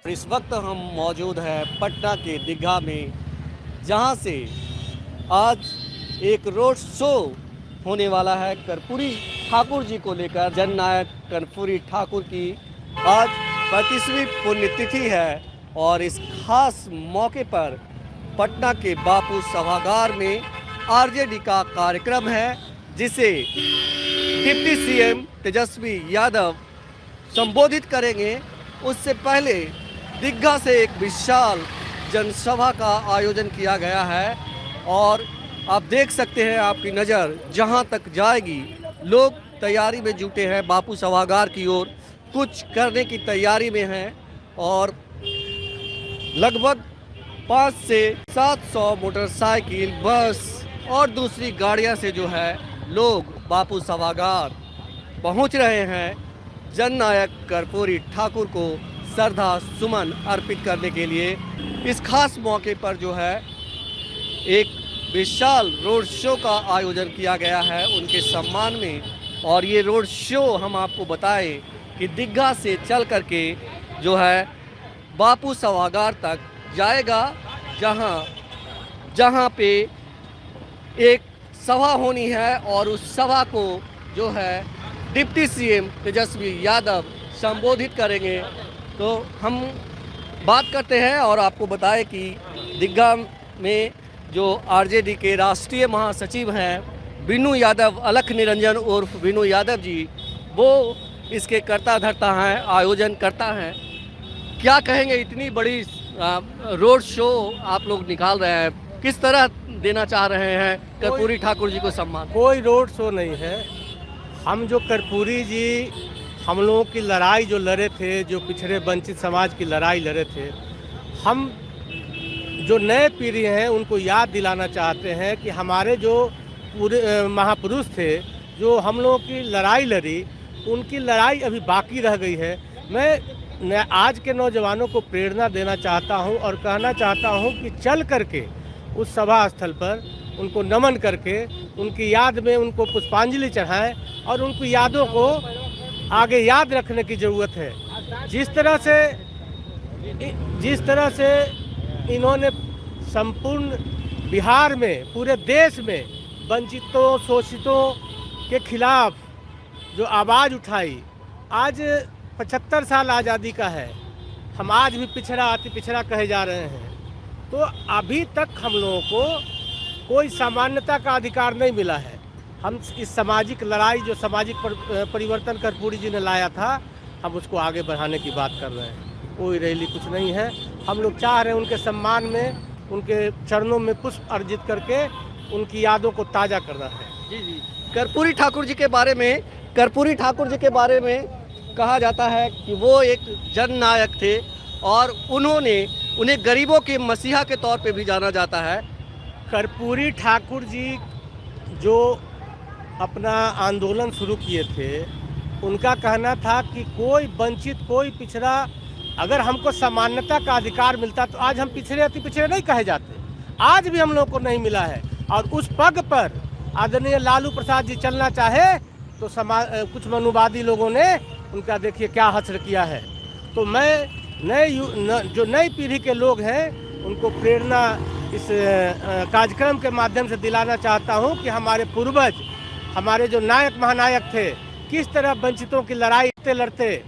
इस वक्त हम मौजूद हैं पटना के दीघा में, जहां से आज एक रोड शो होने वाला है कर्पूरी ठाकुर जी को लेकर। जननायक कर्पूरी ठाकुर की आज 35वीं पुण्यतिथि है और इस खास मौके पर पटना के बापू सभागार में आरजेडी का कार्यक्रम है, जिसे डिप्टी सीएम तेजस्वी यादव संबोधित करेंगे। उससे पहले दीघा से एक विशाल जनसभा का आयोजन किया गया है और आप देख सकते हैं, आपकी नज़र जहां तक जाएगी लोग तैयारी में जुटे हैं। बापू सभागार की ओर कुछ करने की तैयारी में हैं और लगभग 5 से 700 मोटरसाइकिल, बस और दूसरी गाड़ियां से जो है लोग बापू सभागार पहुंच रहे हैं जननायक कर्पूरी ठाकुर को श्रद्धा सुमन अर्पित करने के लिए। इस खास मौके पर जो है एक विशाल रोड शो का आयोजन किया गया है उनके सम्मान में। और ये रोड शो हम आपको बताएं कि दीघा से चल करके जो है बापू सभागार तक जाएगा, जहां पे एक सभा होनी है और उस सभा को जो है डिप्टी सीएम तेजस्वी यादव संबोधित करेंगे। तो हम बात करते हैं और आपको बताएं कि दीघा में जो आरजेडी के राष्ट्रीय महासचिव हैं बीनू यादव, अलख निरंजन उर्फ बीनू यादव जी, वो इसके कर्ता धर्ता हैं, आयोजन करता हैं। क्या कहेंगे, इतनी बड़ी रोड शो आप लोग निकाल रहे हैं, किस तरह देना चाह रहे हैं कर्पूरी ठाकुर जी को सम्मान? कोई रोड शो नहीं है। हम जो कर्पूरी जी हम लोगों की लड़ाई जो लड़े थे, जो पिछड़े वंचित समाज की लड़ाई लड़े थे, हम जो नए पीढ़ी हैं उनको याद दिलाना चाहते हैं कि हमारे जो पूरे महापुरुष थे जो हम लोगों की लड़ाई लड़ी, उनकी लड़ाई अभी बाकी रह गई है। मैं आज के नौजवानों को प्रेरणा देना चाहता हूं और कहना चाहता हूं कि चल करके उस सभा स्थल पर उनको नमन करके उनकी याद में उनको पुष्पांजलि चढ़ाएं और उनकी यादों को आगे याद रखने की ज़रूरत है। जिस तरह से इन्होंने संपूर्ण बिहार में, पूरे देश में वंचितों, शोषितों के खिलाफ जो आवाज़ उठाई, आज 75 साल आज़ादी का है, हम आज भी पिछड़ा, अति पिछड़ा कहे जा रहे हैं। तो अभी तक हम लोगों को कोई सामान्यता का अधिकार नहीं मिला है। हम इस सामाजिक लड़ाई, जो सामाजिक परिवर्तन कर्पूरी जी ने लाया था, हम उसको आगे बढ़ाने की बात कर रहे हैं। कोई रैली कुछ नहीं है। हम लोग चाह रहे हैं उनके सम्मान में, उनके चरणों में पुष्प अर्जित करके उनकी यादों को ताज़ा करना है। जी। कर्पूरी ठाकुर जी के बारे में कहा जाता है कि वो एक जननायक थे और उन्हें गरीबों के मसीहा के तौर पे भी जाना जाता है। कर्पूरी ठाकुर जी जो अपना आंदोलन शुरू किए थे, उनका कहना था कि कोई वंचित, कोई पिछड़ा, अगर हमको समानता का अधिकार मिलता तो आज हम पिछड़े, अति पिछड़े नहीं कहे जाते। आज भी हम लोग को नहीं मिला है और उस पग पर आदरणीय लालू प्रसाद जी चलना चाहे तो कुछ मनुवादी लोगों ने उनका देखिए क्या हश्र किया है। तो मैं जो नई पीढ़ी के लोग हैं उनको प्रेरणा इस कार्यक्रम के माध्यम से दिलाना चाहता हूं कि हमारे पूर्वज, हमारे जो नायक महानायक थे, किस तरह वंचितों की लड़ाई लड़ते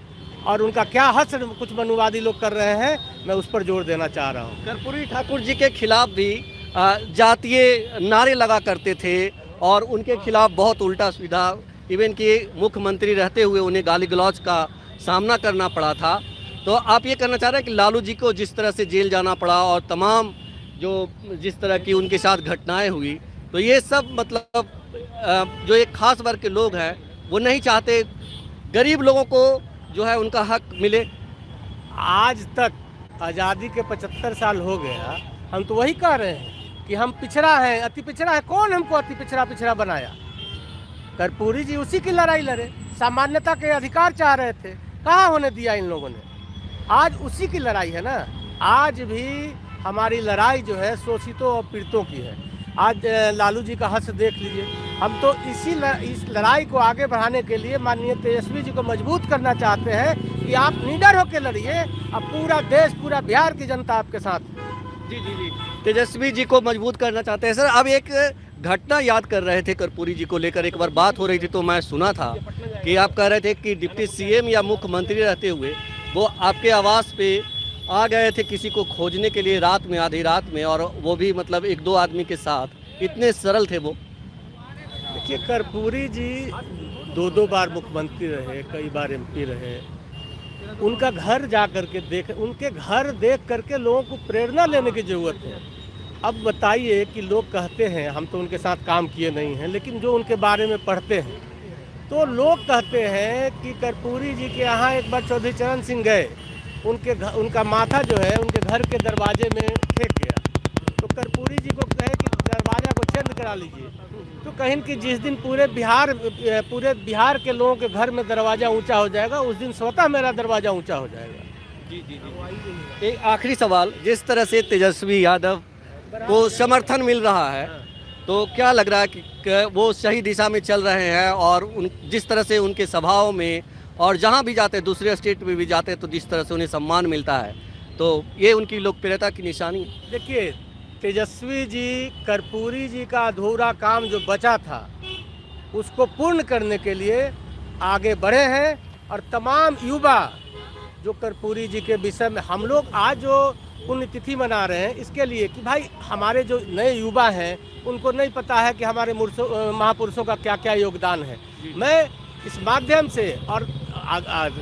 और उनका क्या हश्र कुछ मनुवादी लोग कर रहे हैं, मैं उस पर जोर देना चाह रहा हूं। कर्पूरी ठाकुर जी के खिलाफ भी जातीय नारे लगा करते थे और उनके खिलाफ बहुत उल्टा सीधा, इवन कि मुख्यमंत्री रहते हुए उन्हें गाली गलौज का सामना करना पड़ा था। तो आप ये करना चाह रहे हैं कि लालू जी को जिस तरह से जेल जाना पड़ा और तमाम जिस तरह की उनके साथ घटनाएं हुई, तो ये सब मतलब जो एक खास वर्ग के लोग हैं वो नहीं चाहते गरीब लोगों को जो है उनका हक मिले। आज तक आज़ादी के 75 साल हो गया, हम तो वही कह रहे हैं कि हम पिछड़ा है, अति पिछड़ा है। कौन हमको अति पिछड़ा बनाया? कर्पूरी जी उसी की लड़ाई लड़े, सामान्यता के अधिकार चाह रहे थे, कहाँ होने दिया इन लोगों ने? आज उसी की लड़ाई है ना। आज भी हमारी लड़ाई जो है शोषितों और पीड़ितों की है। आज लालू जी का हश्र देख लीजिए। हम तो इस लड़ाई को आगे बढ़ाने के लिए माननीय तेजस्वी जी को मजबूत करना चाहते हैं कि आप निडर होकर लड़िए, अब पूरा देश, पूरा बिहार की जनता आपके साथ है। जी जी जी, तेजस्वी जी को मजबूत करना चाहते हैं। सर, अब एक घटना याद कर रहे थे कर्पूरी जी को लेकर, एक बार बात हो रही थी तो मैं सुना था कि आप कह रहे थे कि डिप्टी सीएम या मुख्यमंत्री रहते हुए वो आपके आवास पे आ गए थे किसी को खोजने के लिए रात में, आधी रात में, और वो भी मतलब एक दो आदमी के साथ। इतने सरल थे वो। देखिए, कर्पूरी जी दो बार मुख्यमंत्री रहे, कई बार एमपी रहे। उनका घर जा करके उनके घर देख करके लोगों को प्रेरणा लेने की ज़रूरत है। अब बताइए कि लोग कहते हैं, हम तो उनके साथ काम किए नहीं हैं, लेकिन जो उनके बारे में पढ़ते हैं तो लोग कहते हैं कि कर्पूरी जी के यहाँ एक बार चौधरी चरण सिंह गए, उनका माथा जो है उनके घर के दरवाजे में फेंक गया, तो कर्पूरी जी को कहे कि दरवाज़ा को चेंज करा लीजिए। तो कहीं कि जिस दिन पूरे बिहार के लोगों के घर में दरवाज़ा ऊंचा हो जाएगा, उस दिन स्वतः मेरा दरवाज़ा ऊंचा हो जाएगा। जी जी जी। एक आखिरी सवाल, जिस तरह से तेजस्वी यादव को समर्थन मिल रहा है तो क्या लग रहा है कि वो सही दिशा में चल रहे हैं, और जिस तरह से उनके सभाओं में और जहाँ भी जाते हैं, दूसरे स्टेट में भी जाते हैं, तो जिस तरह से उन्हें सम्मान मिलता है, तो ये उनकी लोकप्रियता की निशानी है? देखिए, तेजस्वी जी, कर्पूरी जी का अधूरा काम जो बचा था उसको पूर्ण करने के लिए आगे बढ़े हैं। और तमाम युवा जो कर्पूरी जी के विषय में, हम लोग आज जो पुण्यतिथि मना रहे हैं इसके लिए कि भाई हमारे जो नए युवा हैं उनको नहीं पता है कि हमारे महापुरुषों का क्या क्या योगदान है। मैं इस माध्यम से, और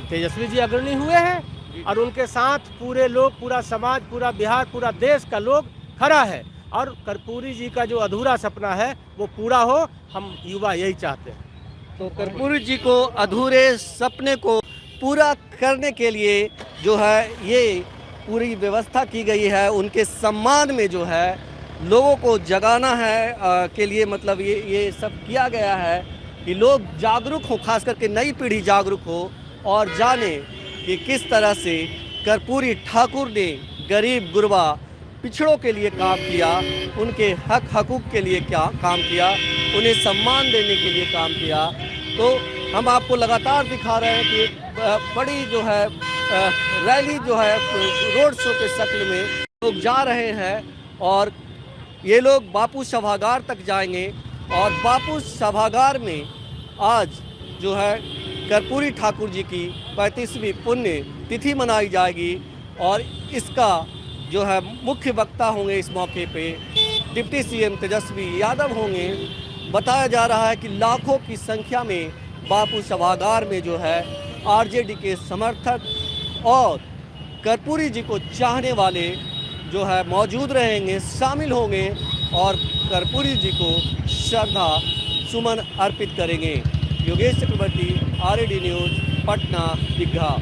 तेजस्वी जी अग्रणी हुए हैं और उनके साथ पूरे लोग, पूरा समाज, पूरा बिहार, पूरा देश का लोग खड़ा है, और कर्पूरी जी का जो अधूरा सपना है वो पूरा हो, हम युवा यही चाहते हैं। तो कर्पूरी जी को अधूरे सपने को पूरा करने के लिए जो है ये पूरी व्यवस्था की गई है, उनके सम्मान में जो है लोगों को जगाना है के लिए, मतलब ये सब किया गया है कि लोग जागरूक हो, खास करके नई पीढ़ी जागरूक हो और जाने कि किस तरह से कर्पूरी ठाकुर ने गरीब गुरबा पिछड़ों के लिए काम किया, उनके हक हकूक़ के लिए क्या काम किया, उन्हें सम्मान देने के लिए काम किया। तो हम आपको लगातार दिखा रहे हैं कि एक बड़ी जो है रैली जो है रोड शो के शक्ल में लोग जा रहे हैं, और ये लोग बापू सभागार तक जाएंगे, और बापू सभागार में आज जो है कर्पूरी ठाकुर जी की 35वीं पुण्य तिथि मनाई जाएगी, और इसका जो है मुख्य वक्ता होंगे इस मौके पे डिप्टी सीएम तेजस्वी यादव होंगे। बताया जा रहा है कि लाखों की संख्या में बापू सभागार में जो है आरजेडी के समर्थक और कर्पूरी जी को चाहने वाले जो है मौजूद रहेंगे, शामिल होंगे, और कर्पूरी जी को श्रद्धा सुमन अर्पित करेंगे। योगेश चक्रवर्ती, आरएडी न्यूज़, पटना, दीघा।